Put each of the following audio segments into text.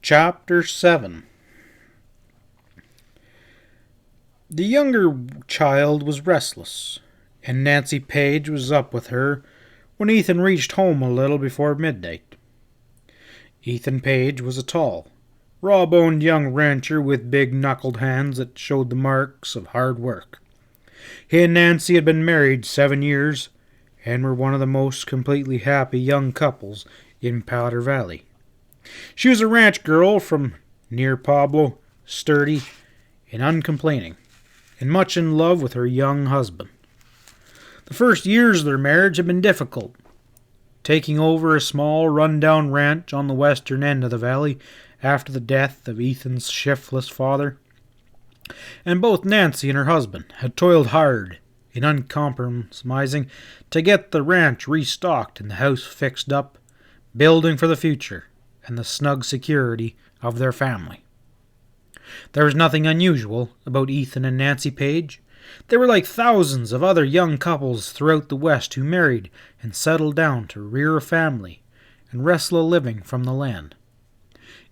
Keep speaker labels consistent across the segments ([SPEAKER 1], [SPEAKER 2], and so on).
[SPEAKER 1] Chapter 7. The younger child was restless, and Nancy Page was up with her when Ethan reached home a little before midnight. Ethan Page was a tall, raw-boned young rancher with big knuckled hands that showed the marks of hard work. He and Nancy had been married 7 years and were one of the most completely happy young couples in Powder Valley. She was a ranch girl from near Pueblo, sturdy and uncomplaining, and much in love with her young husband. The first years of their marriage had been difficult. Taking over a small, run-down ranch on the western end of the valley after the death of Ethan's shiftless father, and both Nancy and her husband had toiled hard and uncompromising to get the ranch restocked and the house fixed up, building for the future and the snug security of their family. There was nothing unusual about Ethan and Nancy Page. They were like thousands of other young couples throughout the West who married and settled down to rear a family and wrestle a living from the land.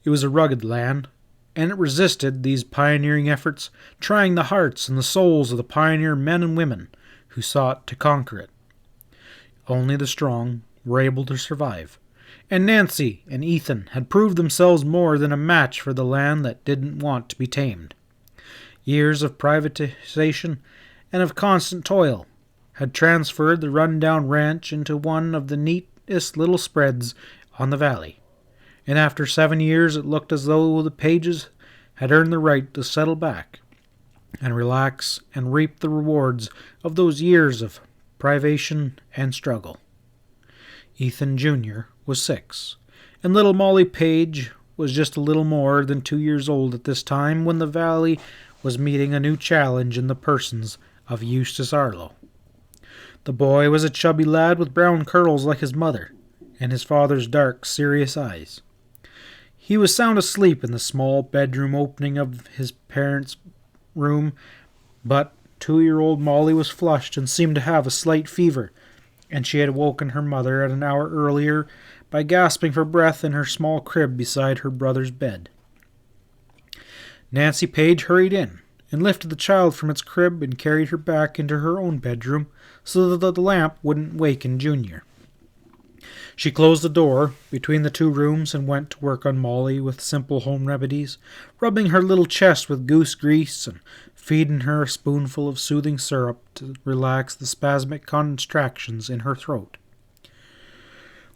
[SPEAKER 1] It was a rugged land, and it resisted these pioneering efforts, trying the hearts and the souls of the pioneer men and women who sought to conquer it. Only the strong were able to survive, and Nancy and Ethan had proved themselves more than a match for the land that didn't want to be tamed. Years of privatization and of constant toil had transferred the run-down ranch into one of the neatest little spreads on the valley, and after 7 years it looked as though the Pages had earned the right to settle back and relax and reap the rewards of those years of privation and struggle. Ethan Jr. was 6, and little Molly Page was just a little more than 2 years old at this time when the valley was meeting a new challenge in the persons of Eustace Arlo. The boy was a chubby lad with brown curls like his mother, and his father's dark, serious eyes. He was sound asleep in the small bedroom opening of his parents' room, but 2-year-old Molly was flushed and seemed to have a slight fever, and she had woken her mother at an hour earlier by gasping for breath in her small crib beside her brother's bed. Nancy Page hurried in and lifted the child from its crib and carried her back into her own bedroom so that the lamp wouldn't waken Junior. She closed the door between the two rooms and went to work on Molly with simple home remedies, rubbing her little chest with goose grease and feeding her a spoonful of soothing syrup to relax the spasmic contractions in her throat.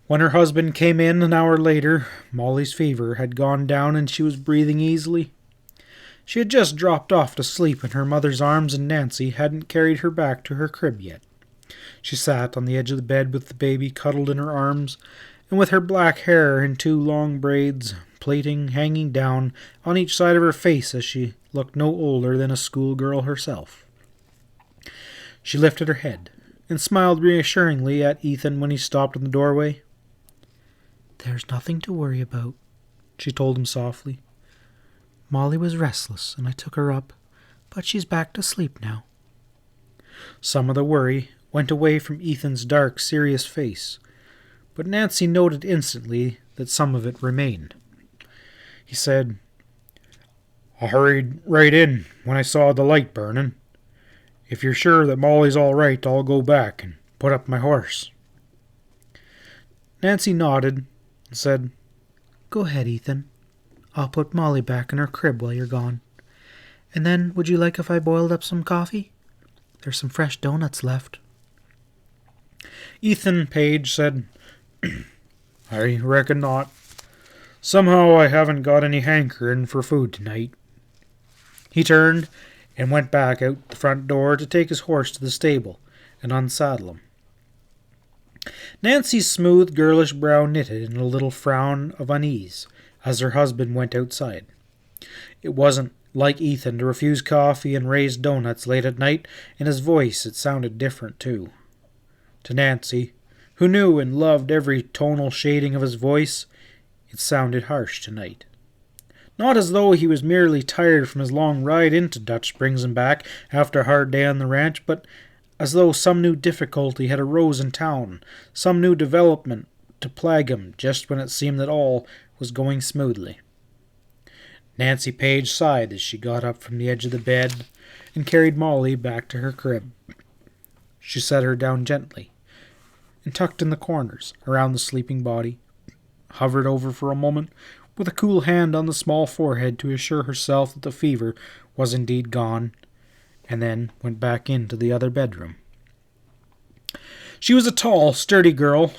[SPEAKER 1] When her husband came in an hour later, Molly's fever had gone down and she was breathing easily. She had just dropped off to sleep in her mother's arms, and Nancy hadn't carried her back to her crib yet. She sat on the edge of the bed with the baby cuddled in her arms, and with her black hair in 2 long braids, plaiting hanging down on each side of her face as she looked no older than a schoolgirl herself. She lifted her head and smiled reassuringly at Ethan when he stopped in the doorway. "There's nothing to worry about," she told him softly. "Molly was restless, and I took her up, but she's back to sleep now." Some of the worry went away from Ethan's dark, serious face, but Nancy noted instantly that some of it remained. He said, "I hurried right in when I saw the light burning. If you're sure that Molly's all right, I'll go back and put up my horse." Nancy nodded and said, "Go ahead, Ethan. I'll put Molly back in her crib while you're gone. And then, would you like if I boiled up some coffee? There's some fresh doughnuts left." Ethan Page said, "I reckon not. Somehow I haven't got any hankering for food tonight." He turned and went back out the front door to take his horse to the stable and unsaddle him. Nancy's smooth, girlish brow knitted in a little frown of unease as her husband went outside. It wasn't like Ethan to refuse coffee and raised doughnuts late at night. In his voice it sounded different, too. To Nancy, who knew and loved every tonal shading of his voice, it sounded harsh tonight. Not as though he was merely tired from his long ride into Dutch Springs and back after a hard day on the ranch, but as though some new difficulty had arose in town, some new development to plague him just when it seemed that all was going smoothly. Nancy Page sighed as she got up from the edge of the bed and carried Molly back to her crib. She set her down gently and tucked in the corners around the sleeping body, hovered over for a moment with a cool hand on the small forehead to assure herself that the fever was indeed gone, and then went back into the other bedroom. She was a tall, sturdy girl,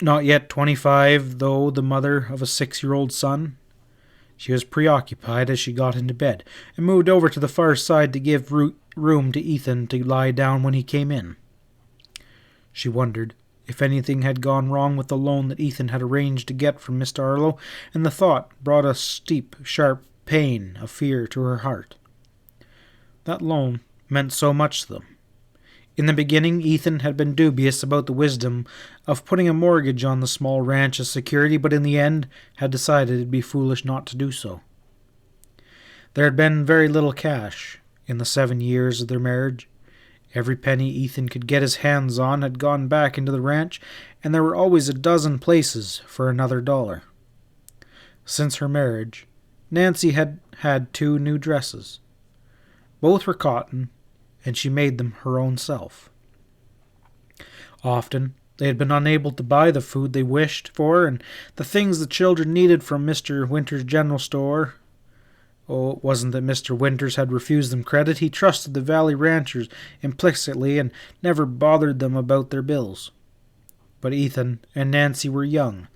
[SPEAKER 1] not yet 25, though the mother of a 6-year-old son. She was preoccupied as she got into bed, and moved over to the far side to give room to Ethan to lie down when he came in. She wondered if anything had gone wrong with the loan that Ethan had arranged to get from Mr. Arlo, and the thought brought a steep, sharp pain of fear to her heart. That loan meant so much to them. In the beginning, Ethan had been dubious about the wisdom of putting a mortgage on the small ranch as security, but in the end had decided it'd be foolish not to do so. There had been very little cash in the 7 years of their marriage. Every penny Ethan could get his hands on had gone back into the ranch, and there were always a dozen places for another $1. Since her marriage, Nancy had had 2 new dresses. Both were cotton, and she made them her own self. Often they had been unable to buy the food they wished for and the things the children needed from Mr. Winters' general store. Oh, it wasn't that Mr. Winters had refused them credit. He trusted the Valley ranchers implicitly and never bothered them about their bills. But Ethan and Nancy were young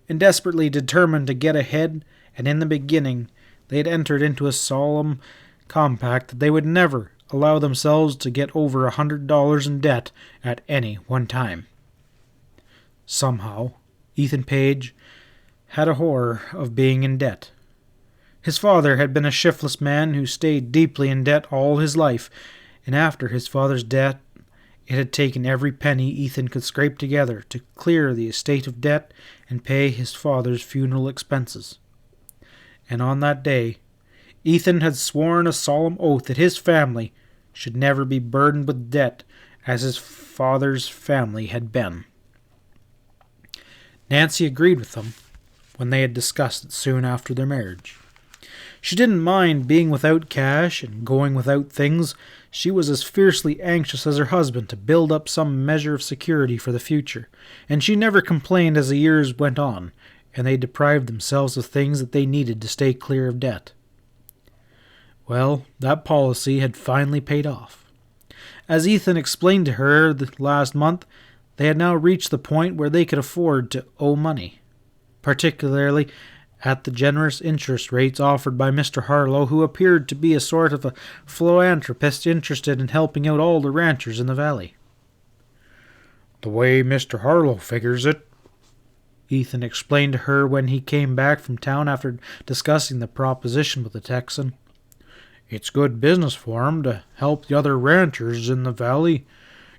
[SPEAKER 1] and desperately determined to get ahead, and in the beginning they had entered into a solemn compact that they would never allow themselves to get over $100 in debt at any one time. Somehow, Ethan Page had a horror of being in debt. His father had been a shiftless man who stayed deeply in debt all his life, and after his father's death, it had taken every penny Ethan could scrape together to clear the estate of debt and pay his father's funeral expenses. And on that day, Ethan had sworn a solemn oath that his family should never be burdened with debt as his father's family had been. Nancy agreed with him when they had discussed it soon after their marriage. She didn't mind being without cash and going without things. She was as fiercely anxious as her husband to build up some measure of security for the future, and she never complained as the years went on, and they deprived themselves of things that they needed to stay clear of debt. Well, that policy had finally paid off. As Ethan explained to her last month, they had now reached the point where they could afford to owe money, particularly at the generous interest rates offered by Mr. Harlow, who appeared to be a sort of a philanthropist interested in helping out all the ranchers in the valley. "The way Mr. Harlow figures it," Ethan explained to her when he came back from town after discussing the proposition with the Texan, "it's good business for 'em to help the other ranchers in the valley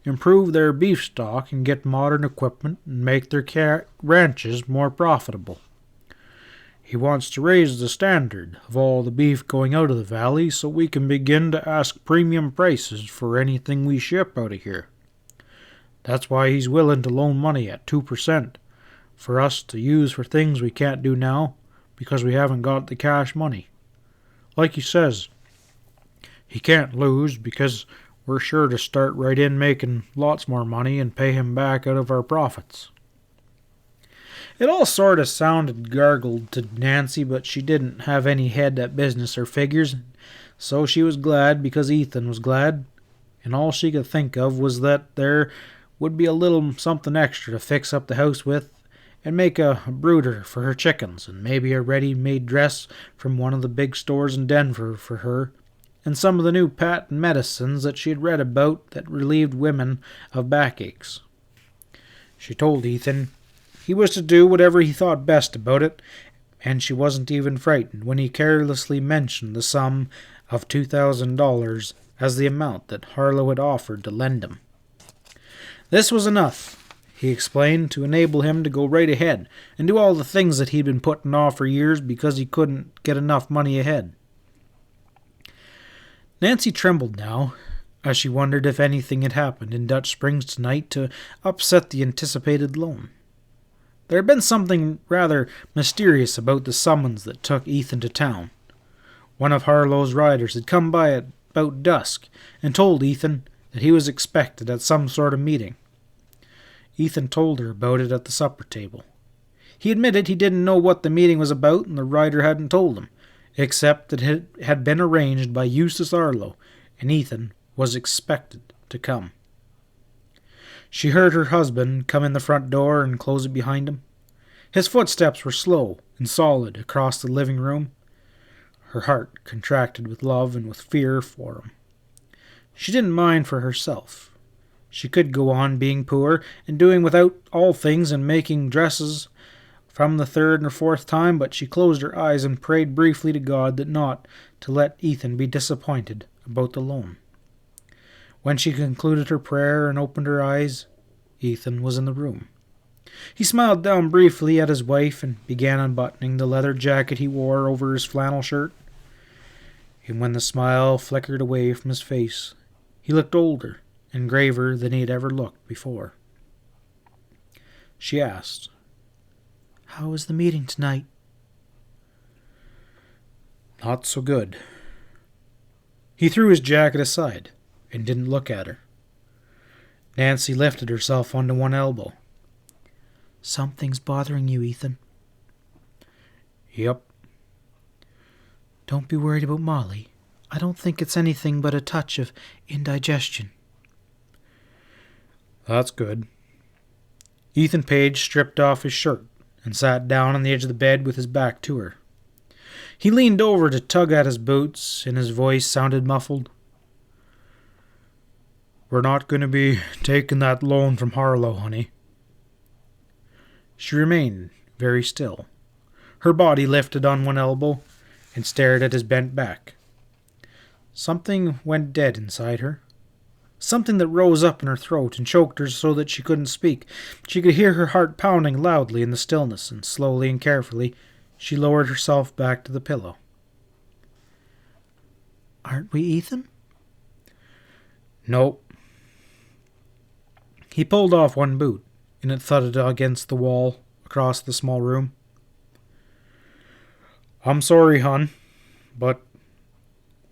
[SPEAKER 1] improve their beef stock and get modern equipment and make their ranches more profitable. He wants to raise the standard of all the beef going out of the valley so we can begin to ask premium prices for anything we ship out of here. That's why he's willing to loan money at 2% for us to use for things we can't do now because we haven't got the cash money. Like he says, he can't lose because we're sure to start right in making lots more money and pay him back out of our profits." It all sort of sounded gargled to Nancy, but she didn't have any head at business or figures, so she was glad because Ethan was glad, and all she could think of was that there would be a little something extra to fix up the house with, and make a brooder for her chickens, and maybe a ready-made dress from one of the big stores in Denver for her, and some of the new patent medicines that she had read about that relieved women of backaches. She told Ethan he was to do whatever he thought best about it, and she wasn't even frightened when he carelessly mentioned the sum of $2,000 as the amount that Harlow had offered to lend him. This was enough, he explained, to enable him to go right ahead and do all the things that he'd been putting off for years because he couldn't get enough money ahead. Nancy trembled now, as she wondered if anything had happened in Dutch Springs tonight to upset the anticipated loan. There had been something rather mysterious about the summons that took Ethan to town. One of Harlow's riders had come by at about dusk and told Ethan that he was expected at some sort of meeting. Ethan told her about it at the supper table. He admitted he didn't know what the meeting was about, and the rider hadn't told him, except that it had been arranged by Eustace Harlow, and Ethan was expected to come. She heard her husband come in the front door and close it behind him. His footsteps were slow and solid across the living room. Her heart contracted with love and with fear for him. She didn't mind for herself. She could go on being poor and doing without all things and making dresses from the third or fourth time, but she closed her eyes and prayed briefly to God that not to let Ethan be disappointed about the loan. When she concluded her prayer and opened her eyes, Ethan was in the room. He smiled down briefly at his wife and began unbuttoning the leather jacket he wore over his flannel shirt. And when the smile flickered away from his face, he looked older and graver than he had ever looked before. She asked, "How was the meeting tonight?" "Not so good." He threw his jacket aside and didn't look at her. Nancy lifted herself onto one elbow. "Something's bothering you, Ethan." "Yep." "Don't be worried about Molly. I don't think it's anything but a touch of indigestion." "That's good." Ethan Page stripped off his shirt and sat down on the edge of the bed with his back to her. He leaned over to tug at his boots, and his voice sounded muffled. "We're not going to be taking that loan from Harlow, honey." She remained very still. Her body lifted on one elbow and stared at his bent back. Something went dead inside her. Something that rose up in her throat and choked her so that she couldn't speak. She could hear her heart pounding loudly in the stillness, and slowly and carefully she lowered herself back to the pillow. "Aren't we, Ethan?" "Nope." He pulled off one boot, and it thudded against the wall across the small room. "I'm sorry, hon, but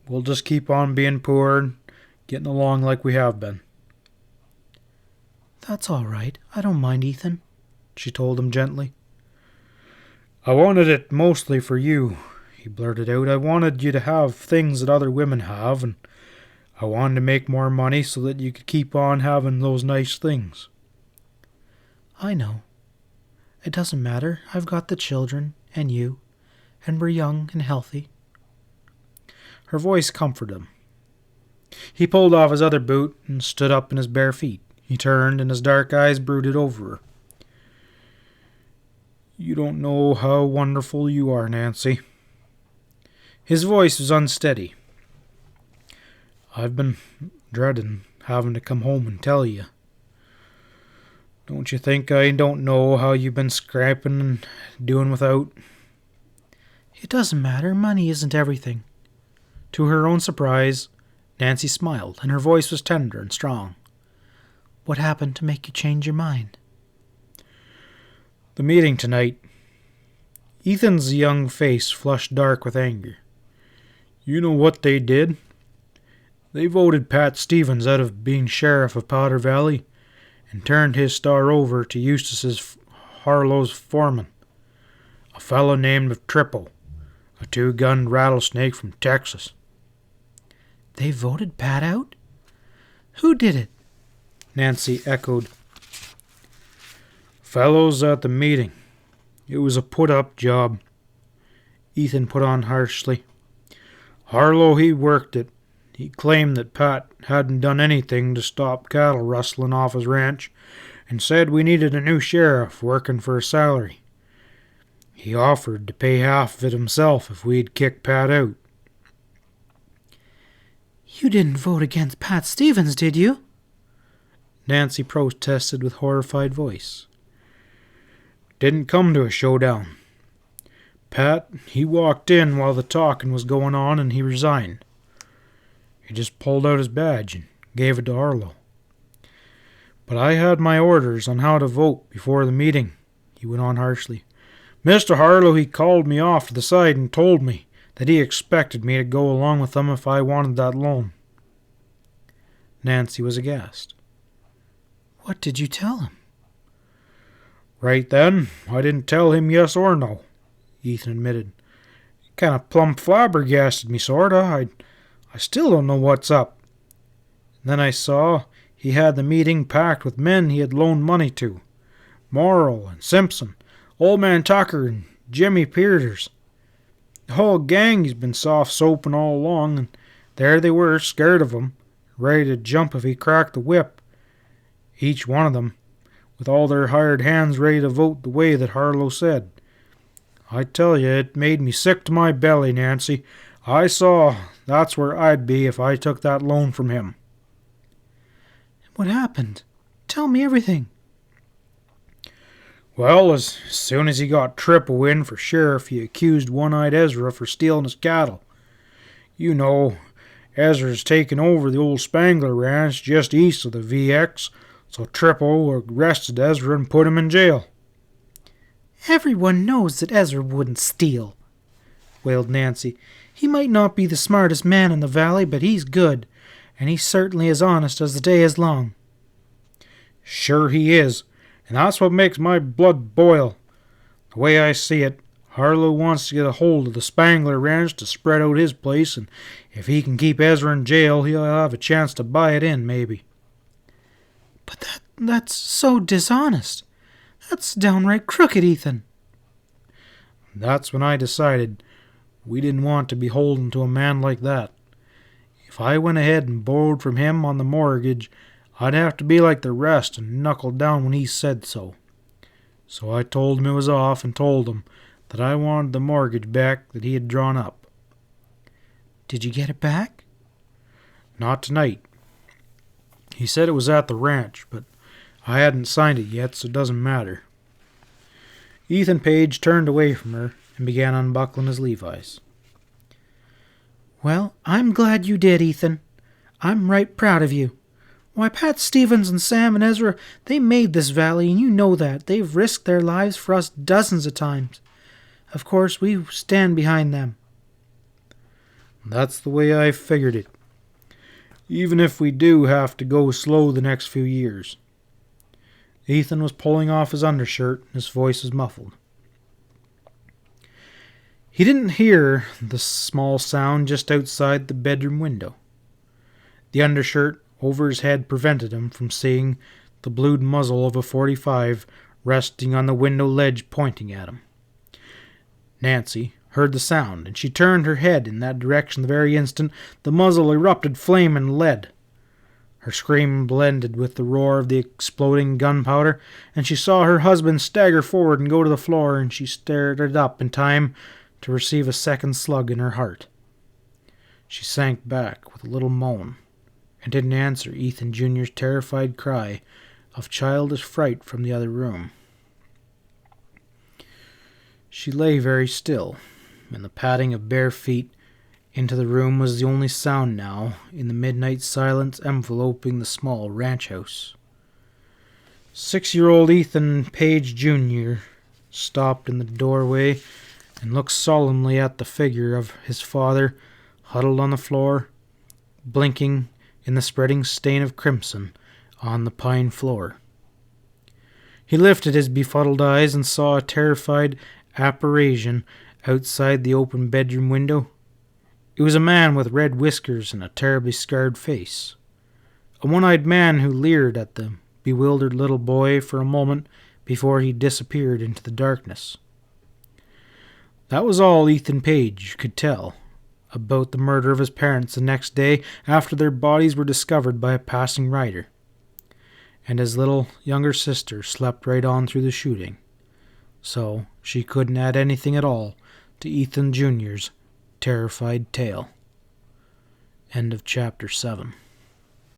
[SPEAKER 1] we'll just keep on being poor and getting along like we have been." "That's all right. I don't mind, Ethan," she told him gently. "I wanted it mostly for you," he blurted out. "I wanted you to have things that other women have, and I wanted to make more money so that you could keep on having those nice things." "I know. It doesn't matter. I've got the children and you, and we're young and healthy." Her voice comforted him. He pulled off his other boot and stood up in his bare feet. He turned, and his dark eyes brooded over her. "You don't know how wonderful you are, Nancy." His voice was unsteady. "I've been dreading having to come home and tell you. Don't you think I don't know how you've been scraping and doing without?" "It doesn't matter. Money isn't everything." To her own surprise, Nancy smiled, and her voice was tender and strong. "What happened to make you change your mind?" "The meeting tonight." Ethan's young face flushed dark with anger. "You know what they did? They voted Pat Stevens out of being sheriff of Powder Valley and turned his star over to Eustace's Harlow's foreman, a fellow named Trippo, a two-gun rattlesnake from Texas." "They voted Pat out? Who did it?" Nancy echoed. "Fellows at the meeting. It was a put-up job," Ethan put on harshly. "Harlow, he worked it. He claimed that Pat hadn't done anything to stop cattle rustling off his ranch, and said we needed a new sheriff working for a salary. He offered to pay half of it himself if we'd kick Pat out." "You didn't vote against Pat Stevens, did you?" Nancy protested with horrified voice. "Didn't come to a showdown. Pat, he walked in while the talking was going on, and he resigned. He just pulled out his badge and gave it to Harlow. But I had my orders on how to vote before the meeting," he went on harshly. "Mr. Harlow, he called me off to the side and told me that he expected me to go along with them if I wanted that loan.
[SPEAKER 2] Nancy was aghast. What did you tell him?
[SPEAKER 1] Right then, I didn't tell him yes or no, Ethan admitted. It kind of plumb flabbergasted me, sorta. I still don't know what's up. And then I saw he had the meeting packed with men he had loaned money to. Morrill and Simpson, Old Man Tucker and Jimmy Peters. The whole gang he's been soft-soaping all along, and there they were, scared of him, ready to jump if he cracked the whip. Each one of them, with all their hired hands ready to vote the way that Harlow said. I tell you, it made me sick to my belly, Nancy. I saw that's where I'd be if I took that loan from him.
[SPEAKER 2] What happened? Tell me everything.
[SPEAKER 1] Well, as soon as he got Trippo in for sheriff, he accused One-Eyed Ezra for stealing his cattle. You know, Ezra's taken over the old Spangler Ranch just east of the VX, so Trippo arrested Ezra and put him in jail.
[SPEAKER 2] Everyone knows that Ezra wouldn't steal, wailed Nancy. He might not be the smartest man in the valley, but he's good, and he's certainly as honest as the day is long.
[SPEAKER 1] Sure he is, and that's what makes my blood boil. The way I see it, Harlow wants to get a hold of the Spangler Ranch to spread out his place, and if he can keep Ezra in jail, he'll have a chance to buy it in, maybe.
[SPEAKER 2] But that's so dishonest. That's downright crooked, Ethan.
[SPEAKER 1] That's when I decided we didn't want to be beholden to a man like that. If I went ahead and borrowed from him on the mortgage, I'd have to be like the rest and knuckle down when he said so. So I told him it was off and told him that I wanted the mortgage back that he had drawn up.
[SPEAKER 2] Did you get it back?
[SPEAKER 1] Not tonight. He said it was at the ranch, but I hadn't signed it yet, so it doesn't matter. Ethan Page turned away from her and began unbuckling his Levi's.
[SPEAKER 2] Well, I'm glad you did, Ethan. I'm right proud of you. Why, Pat Stevens and Sam and Ezra, they made this valley, and you know that. They've risked their lives for us dozens of times. Of course, we stand behind them.
[SPEAKER 1] That's the way I figured it. Even if we do have to go slow the next few years. Ethan was pulling off his undershirt, and his voice was muffled. He didn't hear the small sound just outside the bedroom window. The undershirt over his head prevented him from seeing the blued muzzle of a .45 resting on the window ledge pointing at him. Nancy heard the sound, and she turned her head in that direction the very instant the muzzle erupted flame and lead. Her scream blended with the roar of the exploding gunpowder, and she saw her husband stagger forward and go to the floor, and she started up in time to receive a second slug in her heart. She sank back with a little moan, and didn't answer Ethan Jr.'s terrified cry of childish fright from the other room. She lay very still, and the padding of bare feet into the room was the only sound now in the midnight silence enveloping the small ranch house. 6-year-old Ethan Page Jr. stopped in the doorway and looked solemnly at the figure of his father huddled on the floor, blinking in the spreading stain of crimson on the pine floor. He lifted his befuddled eyes and saw a terrified apparition outside the open bedroom window. It was a man with red whiskers and a terribly scarred face. A one-eyed man who leered at the bewildered little boy for a moment before he disappeared into the darkness. That was all Ethan Page could tell about the murder of his parents the next day after their bodies were discovered by a passing rider. And his little younger sister slept right on through the shooting. So she couldn't add anything at all to Ethan Jr.'s terrified tale. End of chapter 7.